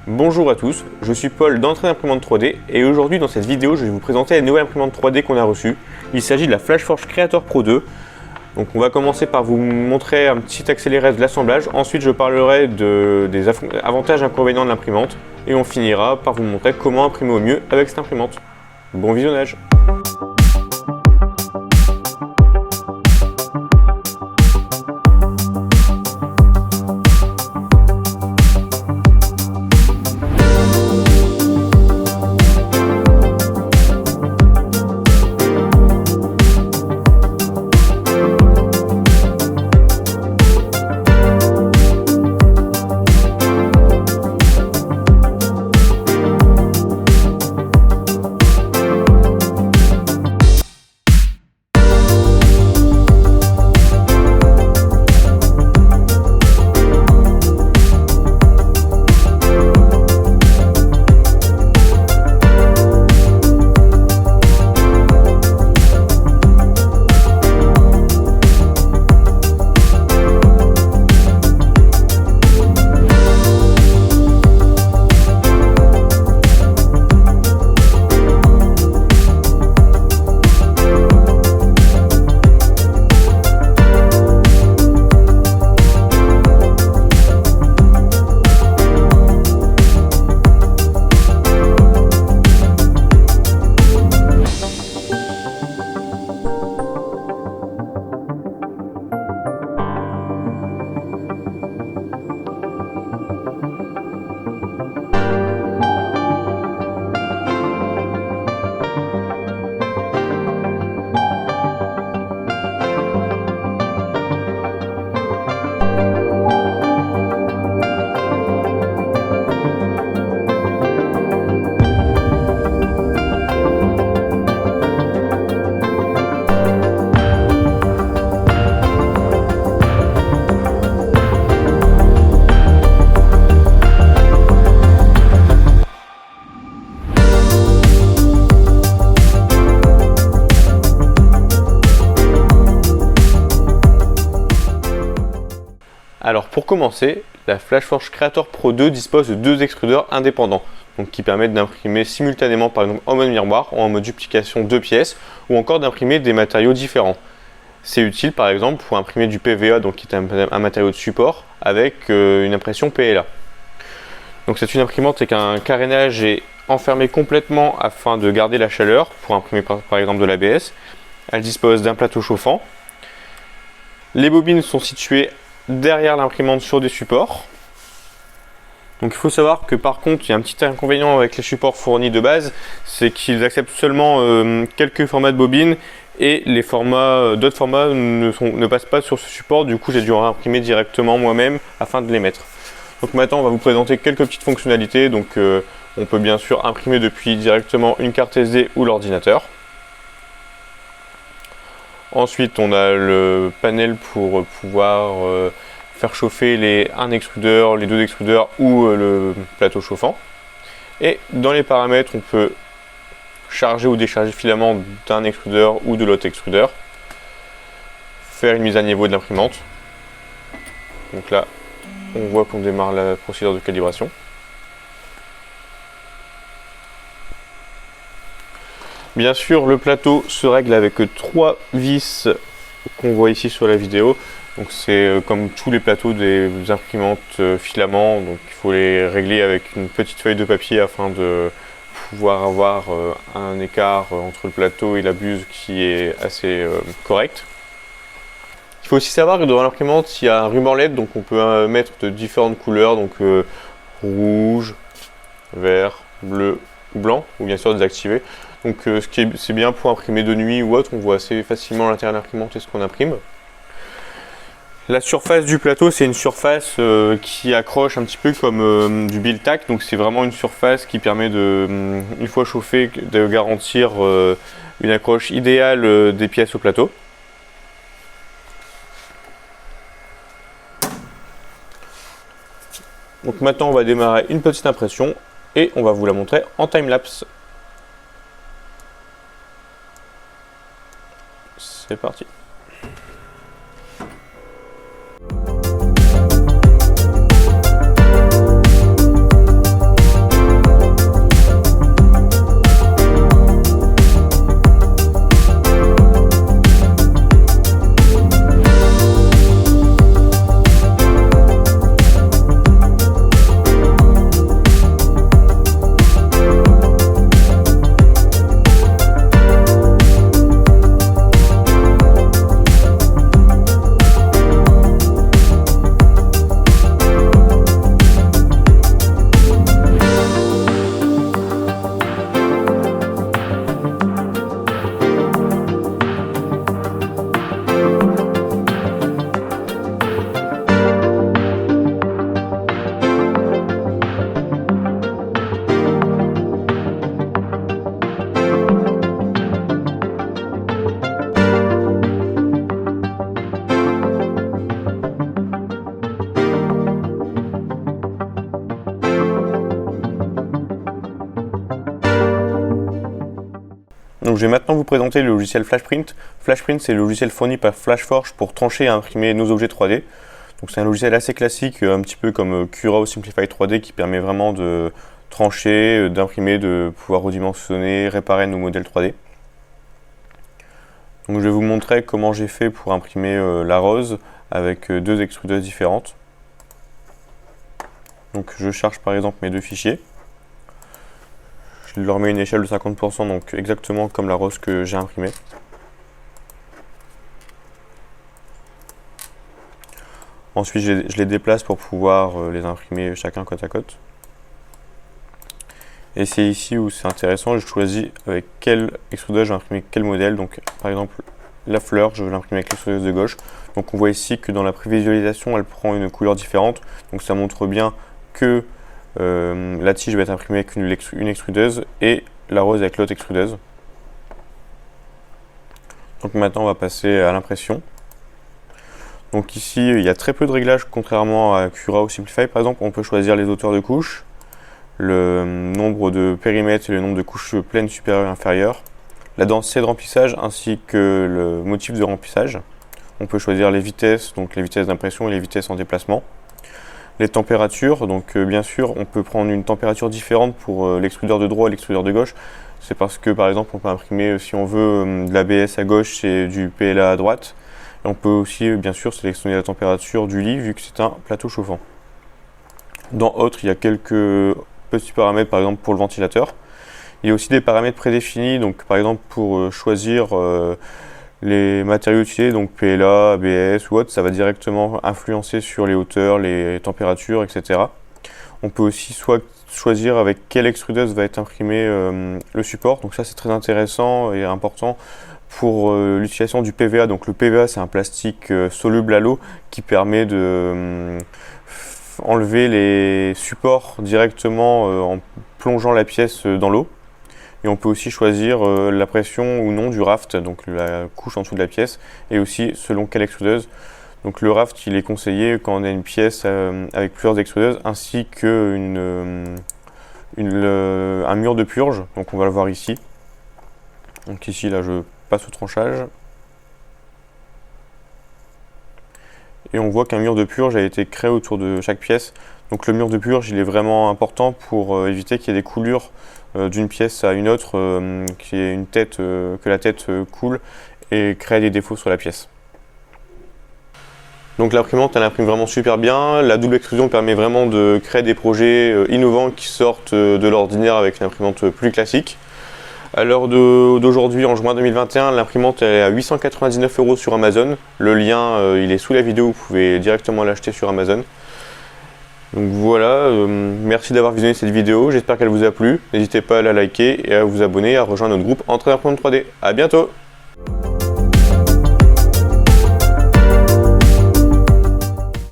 Bonjour à tous, je suis Paul d'Entraîne Imprimante 3D et aujourd'hui dans cette vidéo je vais vous présenter la nouvelle imprimante 3D qu'on a reçue. Il s'agit de la FlashForge Creator Pro 2. Donc on va commencer par vous montrer un petit accéléré de l'assemblage, ensuite je parlerai des avantages et inconvénients de l'imprimante et on finira par vous montrer comment imprimer au mieux avec cette imprimante. Bon visionnage! Alors pour commencer, la FlashForge Creator Pro 2 dispose de deux extrudeurs indépendants, donc qui permettent d'imprimer simultanément par exemple en mode miroir ou en mode duplication de pièces, ou encore d'imprimer des matériaux différents. C'est utile par exemple pour imprimer du PVA, donc qui est un matériau de support, avec une impression PLA. Donc c'est une imprimante avec un carénage est enfermé complètement afin de garder la chaleur pour imprimer par exemple de l'ABS. Elle dispose d'un plateau chauffant. Les bobines sont situées derrière l'imprimante sur des supports. Donc il faut savoir que par contre il y a un petit inconvénient avec les supports fournis de base, c'est qu'ils acceptent seulement quelques formats de bobines et les formats d'autres formats ne passent pas sur ce support. Du coup j'ai dû en imprimer directement moi-même afin de les mettre. Donc maintenant on va vous présenter quelques petites fonctionnalités. Donc on peut bien sûr imprimer depuis directement une carte SD ou l'ordinateur. Ensuite, on a le panel pour pouvoir faire chauffer un extrudeur, les deux extrudeurs ou le plateau chauffant. Et dans les paramètres, on peut charger ou décharger le filament d'un extrudeur ou de l'autre extrudeur. Faire une mise à niveau de l'imprimante. Donc là, on voit qu'on démarre la procédure de calibration. Bien sûr, le plateau se règle avec 3 vis qu'on voit ici sur la vidéo. Donc c'est comme tous les plateaux des imprimantes filaments. Donc il faut les régler avec une petite feuille de papier afin de pouvoir avoir un écart entre le plateau et la buse qui est assez correct. Il faut aussi savoir que dans l'imprimante, il y a un ruban LED, donc on peut mettre de différentes couleurs, donc rouge, vert, bleu ou blanc, ou bien sûr désactiver. Donc c'est bien pour imprimer de nuit ou autre, on voit assez facilement à l'intérieur de l'imprimante et ce qu'on imprime. La surface du plateau, c'est une surface qui accroche un petit peu comme du Build-Tack, donc c'est vraiment une surface qui permet une fois chauffée, de garantir une accroche idéale des pièces au plateau. Donc maintenant on va démarrer une petite impression et on va vous la montrer en time-lapse. C'est parti. Donc je vais maintenant vous présenter le logiciel FlashPrint. FlashPrint, c'est le logiciel fourni par FlashForge pour trancher et imprimer nos objets 3D. Donc c'est un logiciel assez classique, un petit peu comme Cura ou Simplify 3D, qui permet vraiment de trancher, d'imprimer, de pouvoir redimensionner, réparer nos modèles 3D. Donc je vais vous montrer comment j'ai fait pour imprimer la rose avec deux extrudeuses différentes. Donc je charge par exemple mes deux fichiers. Je leur mets une échelle de 50%, donc exactement comme la rose que j'ai imprimée. Ensuite, je les déplace pour pouvoir les imprimer chacun côte à côte. Et c'est ici où c'est intéressant, je choisis avec quel extrudeur je vais imprimer quel modèle. Donc par exemple, la fleur, je vais l'imprimer avec l'extrudeuse de gauche. Donc on voit ici que dans la prévisualisation, elle prend une couleur différente. Donc ça montre bien que la tige va être imprimée avec une extrudeuse et la rose avec l'autre extrudeuse. Donc maintenant on va passer à l'impression. Donc ici il y a très peu de réglages contrairement à Cura ou Simplify. Par exemple, on peut choisir les hauteurs de couches, le nombre de périmètres et le nombre de couches pleines supérieures et inférieures, la densité de remplissage ainsi que le motif de remplissage. On peut choisir les vitesses, donc les vitesses d'impression et les vitesses en déplacement. Les températures, donc bien sûr on peut prendre une température différente pour l'extrudeur de droite et l'extrudeur de gauche. C'est parce que par exemple on peut imprimer, si on veut, de l'ABS à gauche et du PLA à droite. Et on peut aussi bien sûr sélectionner la température du lit vu que c'est un plateau chauffant. Dans autres, il y a quelques petits paramètres, par exemple pour le ventilateur. Il y a aussi des paramètres prédéfinis, donc par exemple pour choisir les matériaux utilisés, donc PLA, ABS ou autre, ça va directement influencer sur les hauteurs, les températures, etc. On peut aussi soit choisir avec quelle extrudeuse va être imprimé le support, donc ça c'est très intéressant et important pour l'utilisation du PVA. Donc le PVA, c'est un plastique soluble à l'eau qui permet de enlever les supports directement en plongeant la pièce dans l'eau. Et on peut aussi choisir la pression ou non du raft, donc la couche en dessous de la pièce, et aussi selon quelle extrudeuse. Donc le raft, il est conseillé quand on a une pièce avec plusieurs extrudeuses, ainsi qu'un mur de purge. Donc on va le voir ici. Donc ici, là, je passe au tranchage. Et on voit qu'un mur de purge a été créé autour de chaque pièce. Donc le mur de purge, il est vraiment important pour éviter qu'il y ait des coulures d'une pièce à une autre, que la tête coule et crée des défauts sur la pièce. Donc l'imprimante, elle imprime vraiment super bien. La double extrusion permet vraiment de créer des projets innovants qui sortent de l'ordinaire avec une imprimante plus classique. À l'heure d'aujourd'hui, en juin 2021, l'imprimante est à 899 € sur Amazon. Le lien, il est sous la vidéo, vous pouvez directement l'acheter sur Amazon. Donc voilà, merci d'avoir visionné cette vidéo, j'espère qu'elle vous a plu. N'hésitez pas à la liker et à vous abonner et à rejoindre notre groupe Entraîneur 3D. A bientôt!